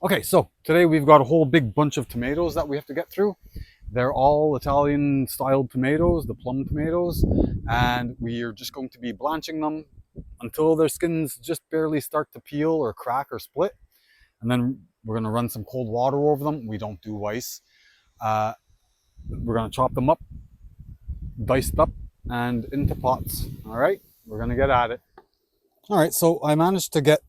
Okay, so today we've got a whole big bunch of tomatoes that we have to get through. They're all Italian styled tomatoes, the plum tomatoes, and we are just going to be blanching them until their skins just barely start to peel or crack or split. And then we're going to run some cold water over them. We don't do ice. We're going to chop them up, diced up, and into pots. All right, we're going to get at it. All right, so I managed to get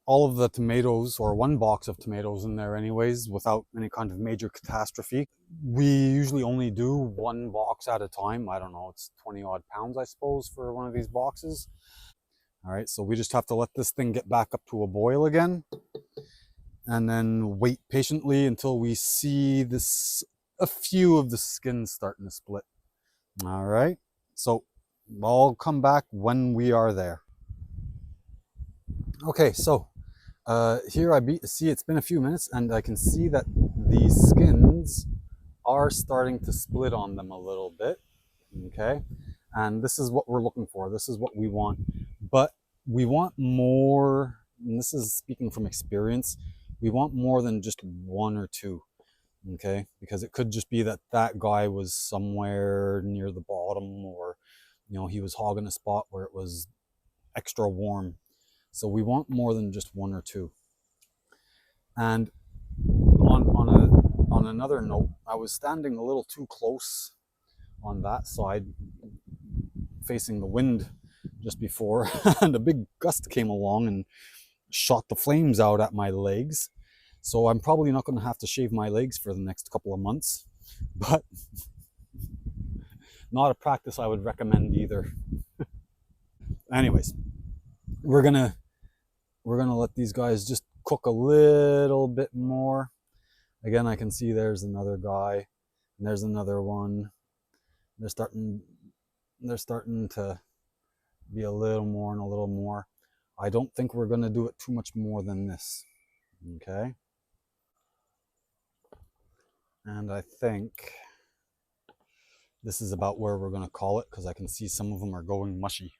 all of the tomatoes, or one box of tomatoes in there anyways, without any kind of major catastrophe. We usually only do one box at a time. I don't know, it's 20 odd pounds, I suppose, for one of these boxes. All right, so we just have to let this thing get back up to a boil again, and then wait patiently until we see a few of the skins starting to split. All right, so I'll come back when we are there. Okay, so here see it's been a few minutes, and I can see that the skins are starting to split on them a little bit. Okay, and this is what we're looking for. This is what we want, but we want more. And this is speaking from experience. We want more than just one or two. Okay, because it could just be that that guy was somewhere near the bottom, or he was hogging a spot where it was extra warm. So we want more than just one or two. And on another note, I was standing a little too close on that side, facing the wind just before, and a big gust came along and shot the flames out at my legs. So I'm probably not going to have to shave my legs for the next couple of months, but not a practice I would recommend either. Anyways, we're gonna let these guys just cook a little bit more. Again, I can see there's another guy, and there's another one. They're starting to be a little more and a little more. I don't think we're going to do it too much more than this. Okay. And I think this is about where we're going to call it, because I can see some of them are going mushy.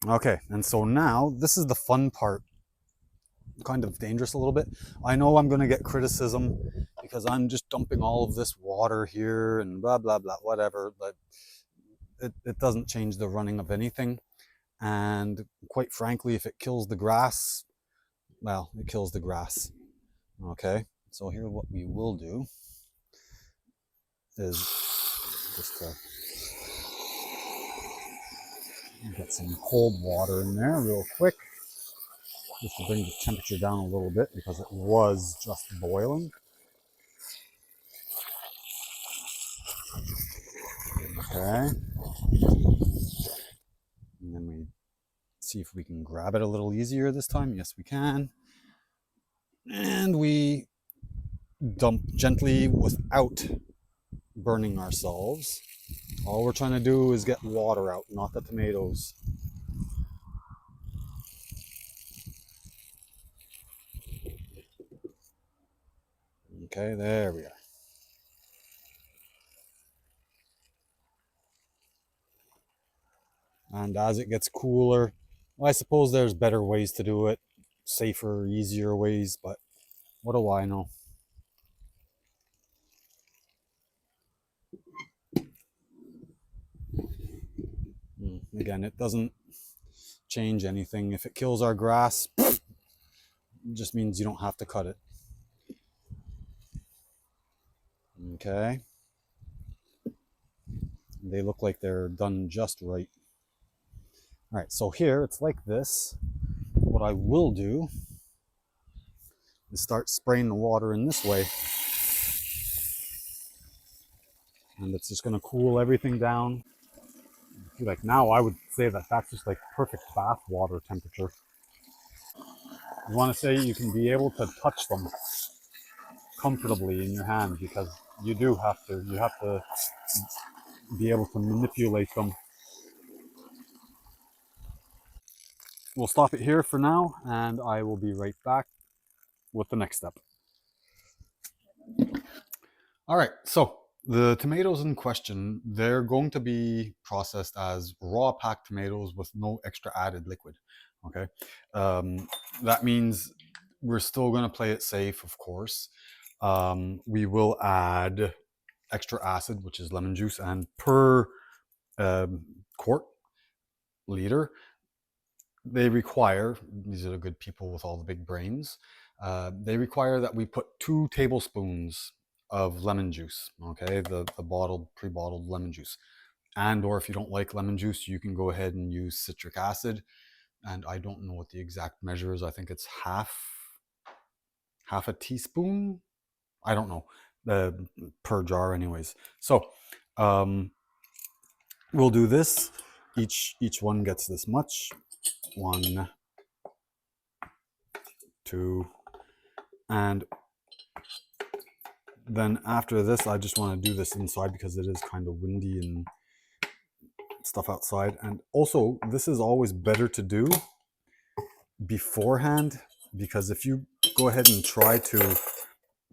Okay, and so now this is the fun part. Kind of dangerous a little bit. I know I'm going to get criticism because I'm just dumping all of this water here and blah blah blah, whatever, but it doesn't change the running of anything. And quite frankly, if it kills the grass, well, it kills the grass. Okay, so here what we will do is just get some cold water in there real quick, just to bring the temperature down a little bit, because it was just boiling. Okay, and then we see if we can grab it a little easier this time. Yes, we can. And we dump gently without burning ourselves. All we're trying to do is get water out, not the tomatoes. Okay, there we are. And as it gets cooler, I suppose there's better ways to do it, safer, easier ways, but what do I know? Again, it doesn't change anything. If it kills our grass, it just means you don't have to cut it. Okay. They look like they're done just right. All right, so here it's like this. What I will do is start spraying the water in this way. And it's just gonna cool everything down. Like now, I would say that that's just like perfect bath water temperature. You want to say you can be able to touch them comfortably in your hand, because you have to be able to manipulate them. We'll stop it here for now, and I will be right back with the next step. All right, so the tomatoes in question, they're going to be processed as raw packed tomatoes with no extra added liquid. Okay, that means we're still going to play it safe, of course. We will add extra acid, which is lemon juice, and per quart liter, they require, these are the good people with all the big brains, they require that we put 2 tablespoons of lemon juice, okay, the bottled, pre-bottled lemon juice. And or if you don't like lemon juice, you can go ahead and use citric acid. And I don't know what the exact measure is. I think it's half a teaspoon. I don't know, per jar anyways. So we'll do this. Each one gets this much. 1, 2, and then after this, I just want to do this inside because it is kind of windy and stuff outside. And also, this is always better to do beforehand, because if you go ahead and try to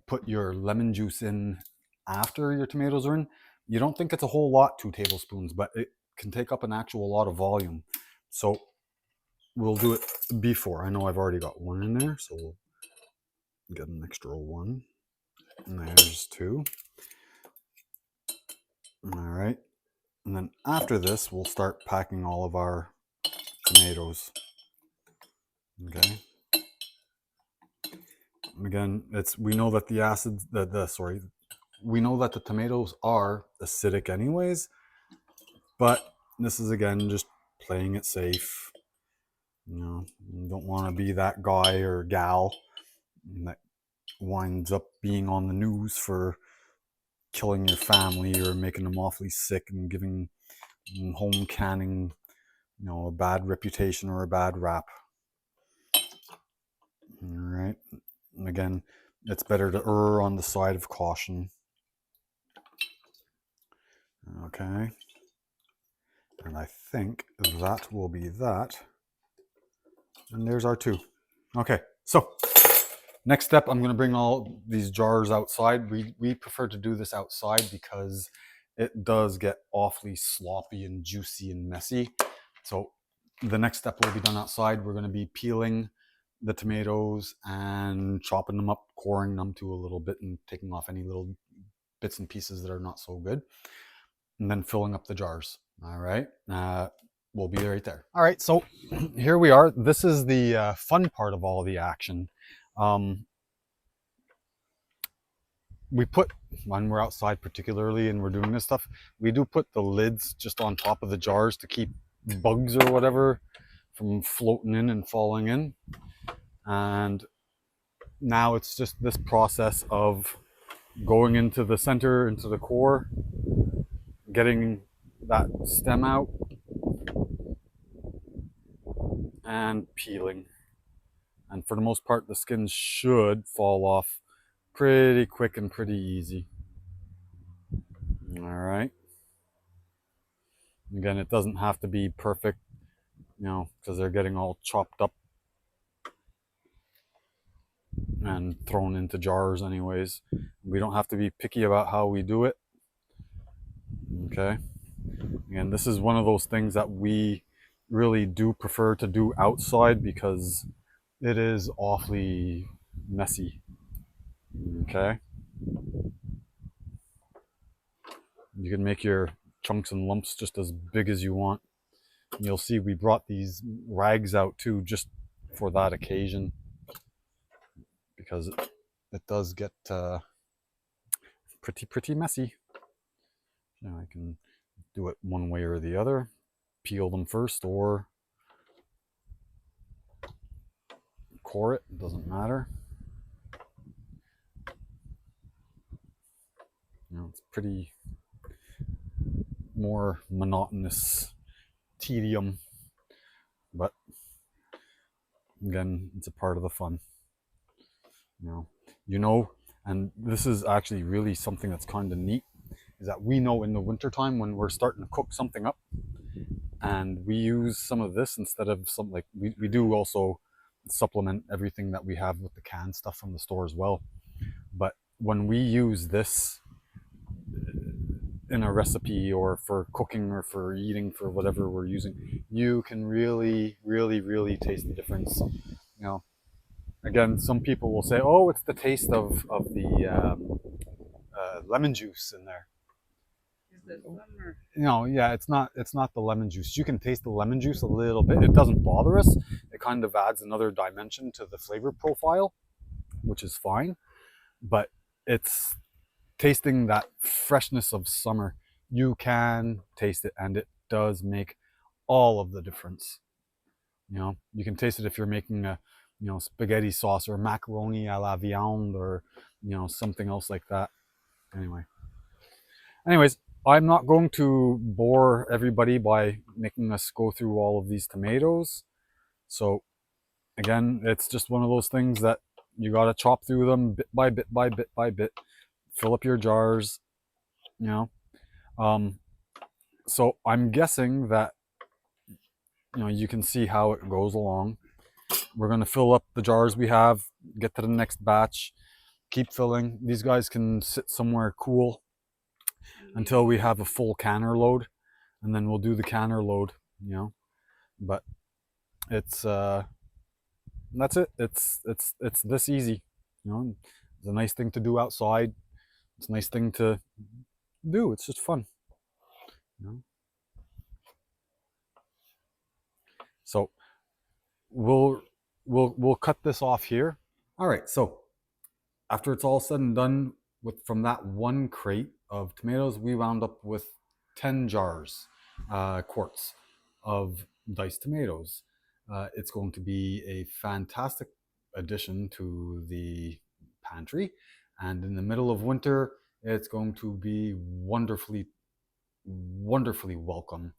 put your lemon juice in after your tomatoes are in, you don't think it's a whole lot, 2 tablespoons, but it can take up an actual lot of volume. So we'll do it before. I know I've already got 1 in there, so we'll get an extra 1. And there's 2. All right. And then after this, we'll start packing all of our tomatoes. Okay. Again, we know that the acids, we know that the tomatoes are acidic anyways, but this is again just playing it safe. You don't want to be that guy or gal that winds up being on the news for killing your family or making them awfully sick and giving home canning, a bad reputation or a bad rap. All right. And again, it's better to err on the side of caution. Okay. And I think that will be that. And there's our 2. Okay, so next step, I'm going to bring all these jars outside. We prefer to do this outside because it does get awfully sloppy and juicy and messy. So the next step will be done outside. We're going to be peeling the tomatoes and chopping them up, coring them to a little bit and taking off any little bits and pieces that are not so good, and then filling up the jars. All right. We'll be right there. All right, so here we are. This is the fun part of all the action. We put, when we're outside particularly and we're doing this stuff, we do put the lids just on top of the jars to keep bugs or whatever from floating in and falling in. And now it's just this process of going into the center, into the core, getting that stem out, and peeling. And for the most part, the skin should fall off pretty quick and pretty easy. All right. Again, it doesn't have to be perfect, because they're getting all chopped up and thrown into jars anyways. We don't have to be picky about how we do it. Okay. Again, this is one of those things that we really do prefer to do outside because it is awfully messy. Okay. You can make your chunks and lumps just as big as you want. You'll see we brought these rags out too, just for that occasion, because it does get pretty messy. Now I can do it one way or the other. Peel them first or core it, doesn't matter. It's pretty more monotonous tedium, but again, it's a part of the fun. And this is actually really something that's kind of neat, is that we know in the wintertime when we're starting to cook something up and we use some of this instead of some, like we do also supplement everything that we have with the canned stuff from the store as well. But when we use this in a recipe or for cooking or for eating, for whatever we're using, you can really taste the difference. Again, some people will say, "Oh, it's the taste of the lemon juice in there." Is that summer? No, yeah, it's not the lemon juice. You can taste the lemon juice a little bit. It doesn't bother us. It kind of adds another dimension to the flavor profile, which is fine. But it's tasting that freshness of summer. You can taste it, and it does make all of the difference. You can taste it if you're making a, spaghetti sauce or macaroni à la viande or, something else like that. Anyways, I'm not going to bore everybody by making us go through all of these tomatoes. So again, it's just one of those things that you got to chop through them bit by bit by bit by bit, fill up your jars, you know. Um, so I'm guessing that you can see how it goes along. We're gonna fill up the jars we have, get to the next batch, keep filling. These guys can sit somewhere cool until we have a full canner load, and then we'll do the canner load. But it's that's it. It's this easy. It's a nice thing to do outside. It's a nice thing to do. It's just fun. You know? So we'll cut this off here. All right. So after it's all said and done, from that one crate of tomatoes, we wound up with 10 jars, quarts of diced tomatoes. It's going to be a fantastic addition to the pantry, and in the middle of winter, it's going to be wonderfully, wonderfully welcome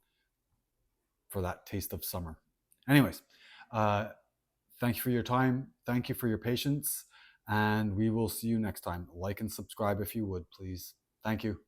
for that taste of summer. Anyways, uh, thank you for your time. Thank you for your patience. And we will see you next time. Like and subscribe if you would, please. Thank you.